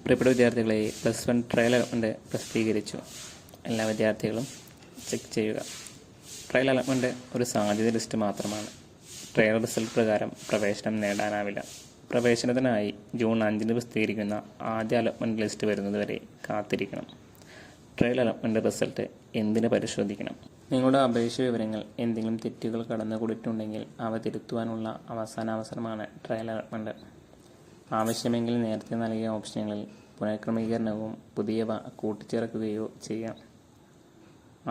പ്രിയപ്പെട്ട വിദ്യാർത്ഥികളെ, +1 trial allotment പ്രസിദ്ധീകരിച്ചു. എല്ലാ വിദ്യാർത്ഥികളും ചെക്ക് ചെയ്യുക. ട്രയൽ അലോട്ട്മെൻറ്റ് ഒരു സാധ്യത ലിസ്റ്റ് മാത്രമാണ്. ട്രയൽ റിസൾട്ട് പ്രകാരം പ്രവേശനം നേടാനാവില്ല. പ്രവേശനത്തിനായി ജൂൺ 5 പ്രസിദ്ധീകരിക്കുന്ന ആദ്യ അലോട്ട്മെൻറ്റ് ലിസ്റ്റ് വരുന്നതുവരെ കാത്തിരിക്കണം. ട്രയൽ അലോട്ട്മെൻറ്റ് റിസൾട്ട് എന്തിന് പരിശോധിക്കണം? നിങ്ങളുടെ അപേക്ഷ വിവരങ്ങൾ എന്തെങ്കിലും തെറ്റുകൾ കടന്നുകൂടിയിട്ടുണ്ടെങ്കിൽ അവ തിരുത്തുവാനുള്ള അവസാന അവസരമാണ് ട്രയൽ അലോട്ട്മെൻറ്റ്. ആവശ്യമെങ്കിൽ നേരത്തെ നൽകിയ ഓപ്ഷനുകളിൽ പുനഃക്രമീകരണവും പുതിയവ കൂട്ടിച്ചേർക്കുകയോ ചെയ്യാം.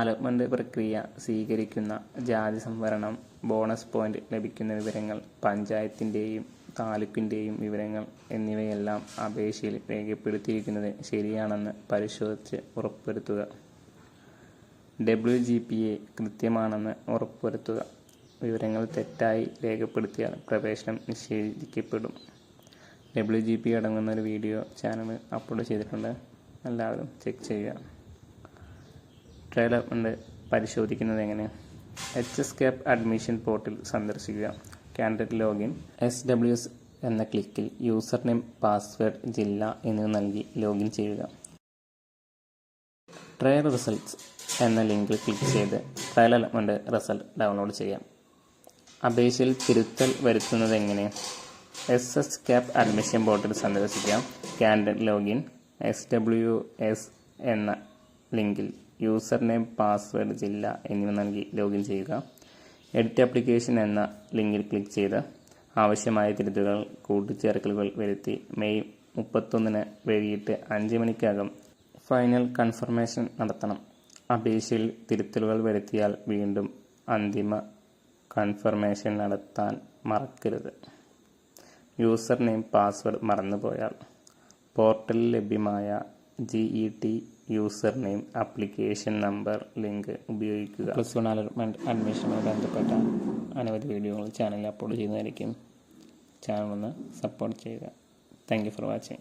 അലോട്ട്മെൻറ്റ് പ്രക്രിയ സ്വീകരിക്കുന്ന ജാതി സംവരണം, ബോണസ് പോയിന്റ് ലഭിക്കുന്ന വിവരങ്ങൾ, പഞ്ചായത്തിൻ്റെയും താലൂക്കിൻ്റെയും വിവരങ്ങൾ എന്നിവയെല്ലാം അപേക്ഷയിൽ രേഖപ്പെടുത്തിയിരിക്കുന്നത് ശരിയാണെന്ന് പരിശോധിച്ച് ഉറപ്പുവരുത്തുക. WGPA കൃത്യമാണെന്ന് ഉറപ്പുവരുത്തുക. വിവരങ്ങൾ തെറ്റായി രേഖപ്പെടുത്തിയാൽ പ്രവേശനം നിഷേധിക്കപ്പെടും. WGPA അടങ്ങുന്ന ഒരു വീഡിയോ ചാനൽ അപ്ലോഡ് ചെയ്തിട്ടുണ്ട്. എല്ലാവരും ചെക്ക് ചെയ്യുക. ട്രയൽ അലോട്ട്മെൻറ്റ് പരിശോധിക്കുന്നത് എങ്ങനെ? HSCAP അഡ്മിഷൻ പോർട്ടൽ സന്ദർശിക്കുക. കാൻഡിഡേറ്റ് ലോഗിൻ SWS എന്ന ക്ലിക്കിൽ യൂസർ നെയിം, പാസ്വേഡ്, ജില്ല എന്നിവ നൽകി ലോഗിൻ ചെയ്യുക. ട്രയൽ റിസൾട്ട്സ് എന്ന ലിങ്കിൽ ക്ലിക്ക് ചെയ്ത് ട്രയൽ അലോട്ട്മെൻറ്റ് റിസൾട്ട് ഡൗൺലോഡ് ചെയ്യാം. അപേക്ഷയിൽ തിരുത്തൽ വരുത്തുന്നത് എങ്ങനെ? HSCAP അഡ്മിഷൻ പോർട്ടൽ സന്ദർശിക്കാം. കാൻഡിഡേറ്റ് ലോഗിൻ SWS എന്ന ലിങ്കിൽ യൂസർ നെയിം, പാസ്വേഡ്, ജില്ല എന്നിവ നൽകി ലോഗിൻ ചെയ്യുക. എഡിറ്റ് ആപ്ലിക്കേഷൻ എന്ന ലിങ്കിൽ ക്ലിക്ക് ചെയ്ത് ആവശ്യമായ തിരുത്തുകൾ, കൂട്ടിച്ചേർക്കലുകൾ വരുത്തി മെയ് 31 വൈകിട്ട് 5 മണിക്കകം ഫൈനൽ കൺഫർമേഷൻ നടത്തണം. അപേക്ഷയിൽ തിരുത്തലുകൾ വരുത്തിയാൽ വീണ്ടും അന്തിമ കൺഫർമേഷൻ നടത്താൻ മറക്കരുത്. യൂസർ നെയിം, പാസ്വേഡ് മറന്നുപോയാൽ പോർട്ടലിൽ ലഭ്യമായ GET user name, application number link ഉപയോഗിക്കുക. +1 അലോട്ട്മെൻറ്റ് അഡ്മിഷനുമായി ബന്ധപ്പെട്ട അനവധി വീഡിയോകൾ ചാനലിൽ അപ്ലോഡ് ചെയ്യുന്നതായിരിക്കും. ചാനൽ ഒന്ന് സപ്പോർട്ട് ചെയ്യുക. Thank you for watching.